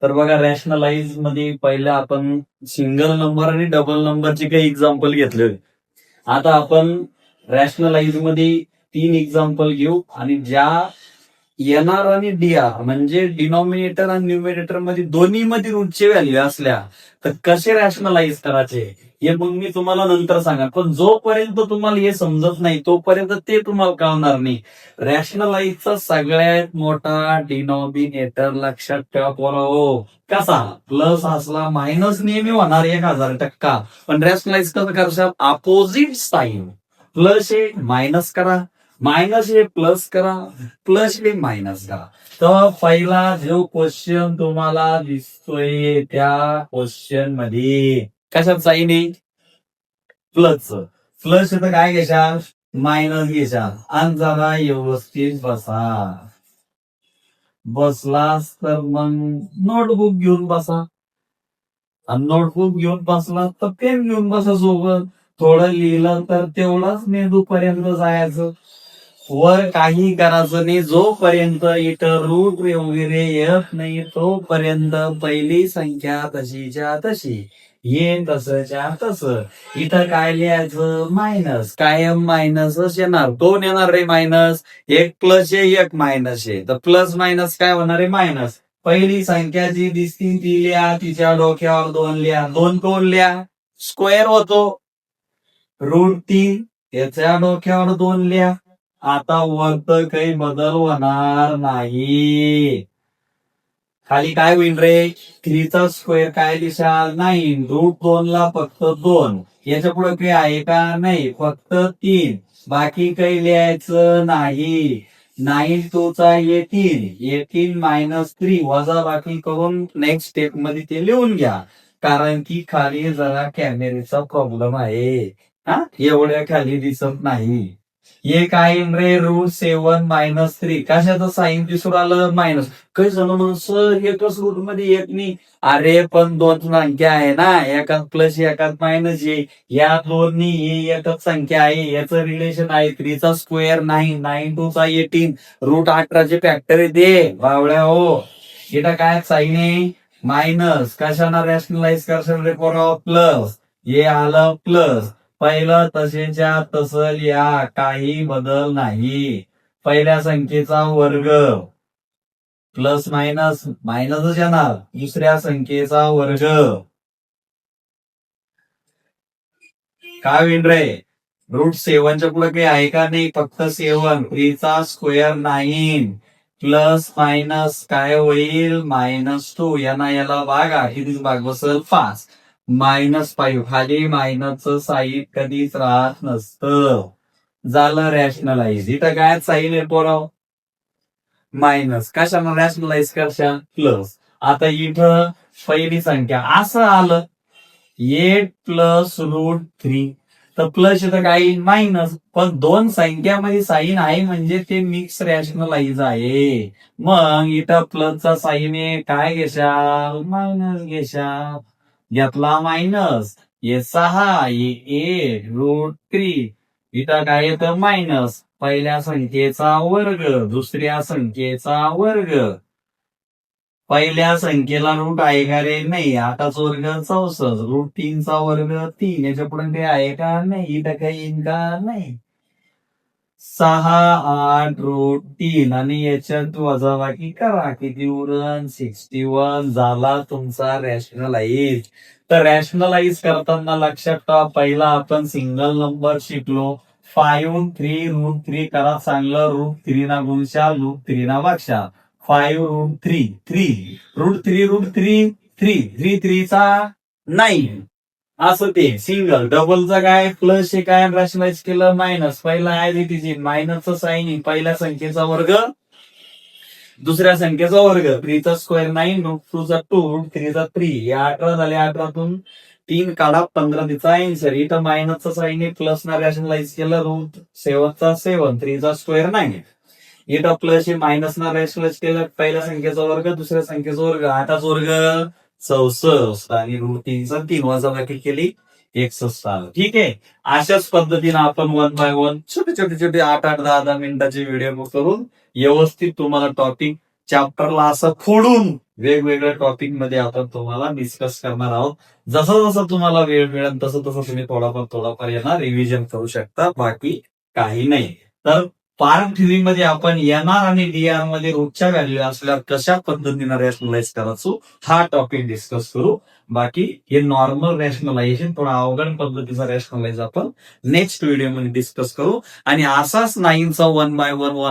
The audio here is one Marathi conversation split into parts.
तर बघा रॅशनलाइज मध्ये पहिला आपण सिंगल नंबर आणि डबल नंबरचे काही एक्झाम्पल घेतले. आता आपण रॅशनलाइज मध्ये 3 एक्झाम्पल घेऊ आणि ज्या एनआर आणि डीआर म्हणजे डिनॉमिनेटर आणि न्यूमिनेटर मध्ये दोन्ही मध्ये रूटचे व्हॅल्यू असल्या तर कसे रॅशनलाइज करायचे हे मग मी तुम्हाला नंतर सांगा. पण जोपर्यंत तुम्हाला हे समजत नाही तोपर्यंत ते तुम्हाला कळणार नाही. रॅशनलाइजचा सगळ्यात मोठा डिनॉमिनेटर लक्षात ठेवा पोरांनो. कसा प्लस असला मायनस नेहमी होणार 1000%. पण रॅशनलाइज कसं करशाल अपोजिट साइन. प्लस हे मायनस करा, मायनस हे प्लस करा, प्लस हे मायनस करा. तर पहिला जो क्वेश्चन तुम्हाला दिसतोय त्या क्वेश्चन मध्ये कशात साईन आहे प्लस. प्लस तर काय घ्याल मायनस घ्याल आणि जरा व्यवस्थित बसा. बसलास तर मग नोटबुक घेऊन बसा आणि नोटबुक घेऊन बसला तर पेन घेऊन बसा सोबत. थोडं लिहिलं तर तेवढाच मेंदूपर्यंत जायचं. वर काही करायचं नाही जोपर्यंत इथं रूट वगैरे येत नाही तोपर्यंत पहिली संख्या तशीच्या तशी येईन तसच्या तसं. इथं काय लिहायचं मायनस कायम मायनसच येणार. दोन येणार रे मायनस. एक प्लस आहे एक मायनस आहे तर प्लस मायनस काय होणार आहे मायनस. पहिली संख्या जी दिसती ती लिहा तिच्या डोक्यावर 2 लिहा. 2 कोण लिहा स्क्वेअर होतो √3 त्याच्या डोक्यावर 2 लिहा. आता वरत काही बदल होणार नाही. खाली काय होईल रे 3 चा स्क्वेअर काय लिहाल 9 √2 ला फक्त 2. याच्या पुढे काही आहे का नाही फक्त 3. बाकी काही लिहायचं नाही. 9 2 चा 18 18 मायनस 3 वजा बाकी करून नेक्स्ट स्टेप मध्ये ते लिहून घ्या. कारण की खाली जरा कॅमेरेचा प्रॉब्लेम आहे. हा एवढ्या खाली दिसत नाही. हे काय रे √7 मायनस 3 कशाचं साईन दिसून आलं मायनस. काही जण म्हणून सर एकच रूट मध्ये येत नाही. अरे पण 2 संख्या आहे ना एकात प्लस एकात मायनस आहे. या दोन्ही ही एकच संख्या आहे याचं रिलेशन आहे. 3 चा स्क्वेअर 9 9 2 चा 18 √18 चे फॅक्टर येते बावळ्या हो. इथं काय साईन आहे मायनस. कशाला रॅशनलाइज करशाल रे पोरा प्लस. हे आलं प्लस. पहिलं तसेच्या तसं लिहा काही बदल नाही. पहिल्या संख्येचा वर्ग प्लस मायनस मायनसच येणार. दुसऱ्या संख्येचा वर्ग काय होईल रे √7च्या पुढे काही आहे का नाही फक्त 7. 3 चा स्क्वेअर 9 प्लस मायनस काय होईल -2. याला भागा किती भाग बसल 5 -5 खाली मायनसचं साईन कधीच राहत नसतं. झालं रॅशनलाइज. इथं काय साईन आहे पोराव मायनस. कशाला रॅशनलाइज करशा प्लस. आता इथं पहिली संख्या असं आलं 8 प्लस √3 तर प्लस इथं काय मायनस. पण 2 संख्यामध्ये साईन आहे म्हणजे ते मिक्स रॅशनलाइज आहे. मग इथं प्लसचा साईन आहे काय घेशाल मायनस घेशाल. घेतला मायनस. हे 6 हे 8 √3 इथं काय येतं मायनस. पहिल्या संख्येचा वर्ग दुसऱ्या संख्येचा वर्ग. पहिल्या संख्येला रूट आहे का रे नाही. 8 वर्ग 64 √3 चा वर्ग 3 याच्या पुढे काही आहे का नाही. इथं काही येईल का नाही. 6 8 √3 आणि याच्यात वजाबाकी करा किती उरण 61. झाला तुमचा रॅशनलाइज. तर रॅशनलाइज करताना लक्षात ठेवा पहिला आपण सिंगल नंबर शिकलो. 5 3 √3 करा चांगलं. √3 ना गुणशाल √3 ना भागशाल. 5 √3 3 √3 3 3 3 चा 9 असं ते सिंगल. डबलचा काय प्लस हे काय रॅशनलाइज केलं मायनस. पहिला आहे तिची मायनसचं साईन पहिल्या संख्येचा वर्ग दुसऱ्या संख्येचा वर्ग. 3 चा स्क्वेअर 9 √2 चा 2 √3 चा 3 या 18 झाले. 18तून 3 काढा 15 तिचा आन्सर. इथं मायनसचा साईन आहे प्लस ना रॅशनलाइज केलं √7 चा 7 3 चा स्क्वेअर 9. इथं प्लस हे मायनस ना रॅशनलाइज केलं पहिल्या संख्येचा वर्ग दुसऱ्या संख्येचा वर्ग. 8 वर्ग 64 आणि √3 चा 3 वजाबाकी केली 61. ठीक आहे. अशाच पद्धतीने आपण 1 बाय 1 छोटे छोटे छोटे 8-8 10-10 मिनिटाचे व्हिडिओ करून व्यवस्थित तुम्हाला टॉपिक चॅप्टरला असं फोडून वेगवेगळ्या टॉपिक मध्ये आपण तुम्हाला डिस्कस करणार आहोत. जसं जसं तुम्हाला वेळ मिळेल तसं तसं तुम्ही थोडाफार यांना रिव्हिजन करू शकता, बाकी काही नाही. तर पार्ट थ्री मध्ये आपण एनआर आणि डीआर मध्ये रोजच्या व्हॅल्यू असल्यावर कशा पद्धतीने रॅशनलाइज करायचो हा टॉपिक डिस्कस करू. बाकी हे नॉर्मल रॅशनलायझेशन, थोडा अवघड पद्धतीचा रॅशनलाइज आपण नेक्स्ट व्हिडिओमध्ये डिस्कस करू. आणि असाच नाईनचा 1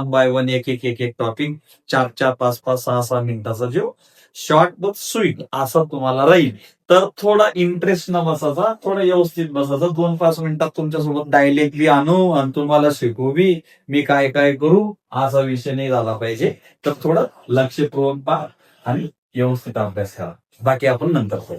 बाय 1 एक टॉपिक 4 5 6 मिनिटाचा जो शॉर्ट बट स्वीट असा तुम्हाला राहील. तर थोडा इंटरेस्ट न बसायचा, थोडं व्यवस्थित बसायचं. 2-5 मिनिटात तुमच्यासोबत डायरेक्टली आणू आणि तुम्हाला शिकवू बी, मी काय काय करू असा विषय नाही झाला पाहिजे. तर थोडं लक्षपूर्वक पहा आणि व्यवस्थित अभ्यास करा. बाकी आपण नंतर करू.